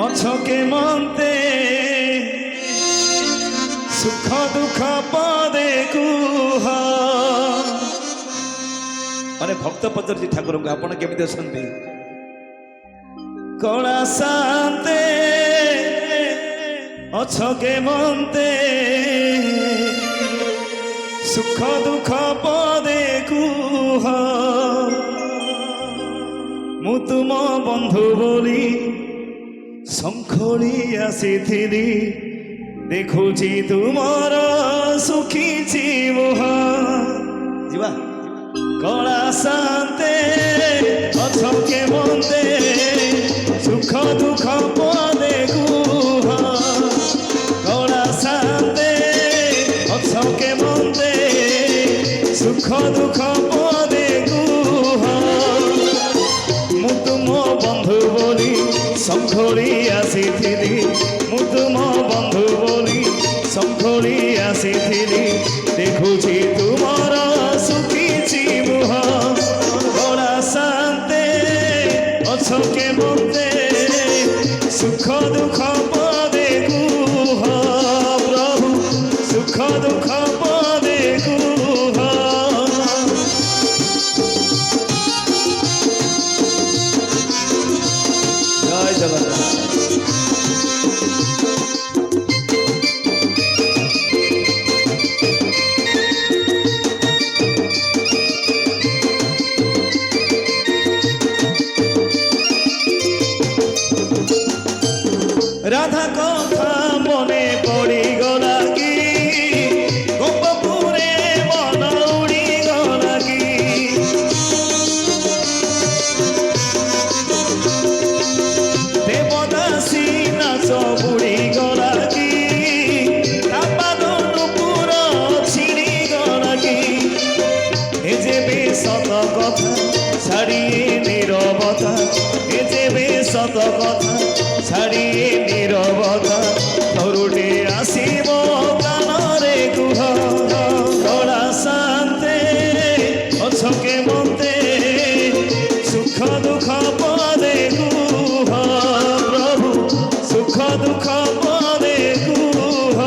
ଅଛକେ ମନ୍ତେ ସୁଖ ଦୁଃଖ ପଦେ କୁହ। ମାନେ ଭକ୍ତ ପଚାରୁଛି ଠାକୁରଙ୍କୁ ଆପଣ କେମିତି ଅଛନ୍ତି? କଳା ଶାନ୍ତେ ଅଛକେ ମନ୍ତେ ସୁଖ ଦୁଃଖ ପଦେ କୁହ। ମୁଁ ତୁମ ବନ୍ଧୁ ବୋଲି ଶଙ୍ଖୋଳି ଆସିଥିଲି, ଦେଖୁଛି ତୁମର ଶୁଖିଛି ମୁହଁ। ଯିବା କଳା ଶାନ୍ତେ ଅଛକେ ମନ୍ତେ ସୁଖ ଦୁଃଖ ପଦେ କୁହ। କଳା ଶାନ୍ତେ ଅଛକେ ମନ୍ତେ ସୁଖ ଦୁଃଖ ପଦେ କୁହ। ମୁଁ ତୁମ ବନ୍ଧୁ ବୋଲି ଶଙ୍ଖୋଳି ଆସିଥିଲି, ମୁଁ ତୁମ ବନ୍ଧୁ ବୋଲି ଶଙ୍ଖୋଳି ଆସିଥିଲି, ଦେଖୁଛି ତୁମର ଶୁଖିଛି ମୁହଁ। କଳା ଶାନ୍ତେ ଅଛକେ ମନ୍ତେ ସୁଖ ଦୁଃଖ ପଦେ କୁହ। ପ୍ରଭୁ ସୁଖ ଦୁଃଖ ପଦେ କୁହ। ଜୟ ଜଗନ୍ନାଥ। রাধা কথা মনে পড়িগলা কি, গোপপুরে মন উড়িগলা কি। দেবদাসী নাচ বুড়িগলা কি, তাপাদনুপুর ছিড়িগলা কি। এ যেবে শত কথা ছাড়িয়ে নীরবতা, এ যেবে শত কথা ছাড়িয়ে নীরবতা, তরুণে আসিব কানরে কুহ। কଳା ଶାନ୍ତେ ଅଛକେ ମନ୍ତେ ସୁଖ ଦୁଃଖ ପଦେ କୁହ। ପ୍ରଭୁ ସୁଖ ଦୁଃଖ ପଦେ କୁହ।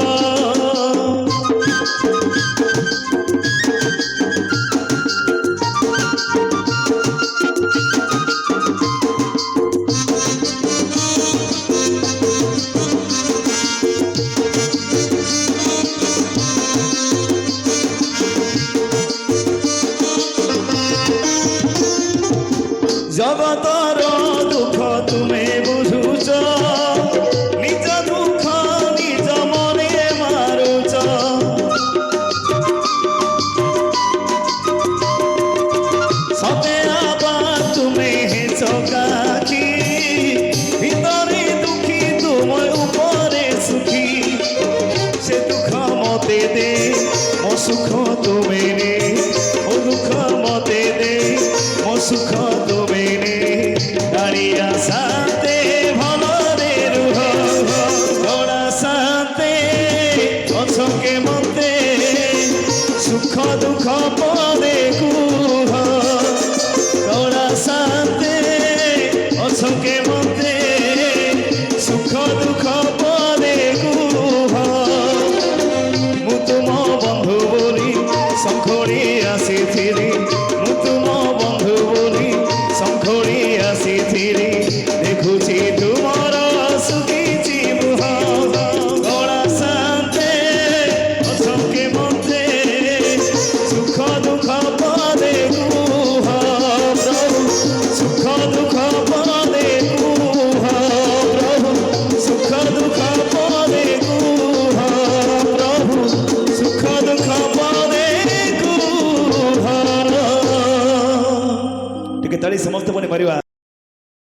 জগতর দুঃখ তুমি বুঝুছ, নিজ দুঃখ নিজ মনে মারুছ। সতে আবার তুমি হেছ কাকি, ভিতরে দুঃখী তুমি উপরে সুখী। সে দুঃখ মতে দে মো সুখ তুমি নে, ও দুঃখ মতে দে মো সুখ তুমি নে। দাঁড়িয়া শান্তে ভলরে রুহ। কଳା ଶାନ୍ତେ ଅଛକେ ମନ୍ତେ ସୁଖ ଦୁଃଖ ପଦେ କୁହ। କଳା ଶାନ୍ତେ ଅଛକେ ମନ୍ତେ ସୁଖ ଦୁଃଖ ପଦେ କୁହ। ମୁଁ ତୁମ ବନ୍ଧୁ ବୋଲି ଶଙ୍ଖୋଳି ଆସିଥିଲି, ମୁଁ ତୁମ ବନ୍ଧୁ ବୋଲି ଶଙ୍ଖୋଳି ଆସିଥିଲି, ଦେଖୁଛି ତୁମର ଶୁଖିଛି ମୁହଁ। କଳା ଶାନ୍ତେ ଅଛକେ ମନ୍ତେ ସୁଖ ଦୁଃଖ ପଦେ କୁହ। ପ୍ରଭୁ ସୁଖ ଦୁଃଖ ପଦେ କୁହ। ପ୍ରଭୁ ସୁଖ ଦୁଃଖ ପଦେ କୁହ। ପ୍ରଭୁ ସୁଖ ଦୁଃଖ ପଦେ କୁହ। ଟିକେ ତାଳି ସମସ୍ତେ ମନେ ମାରିବା।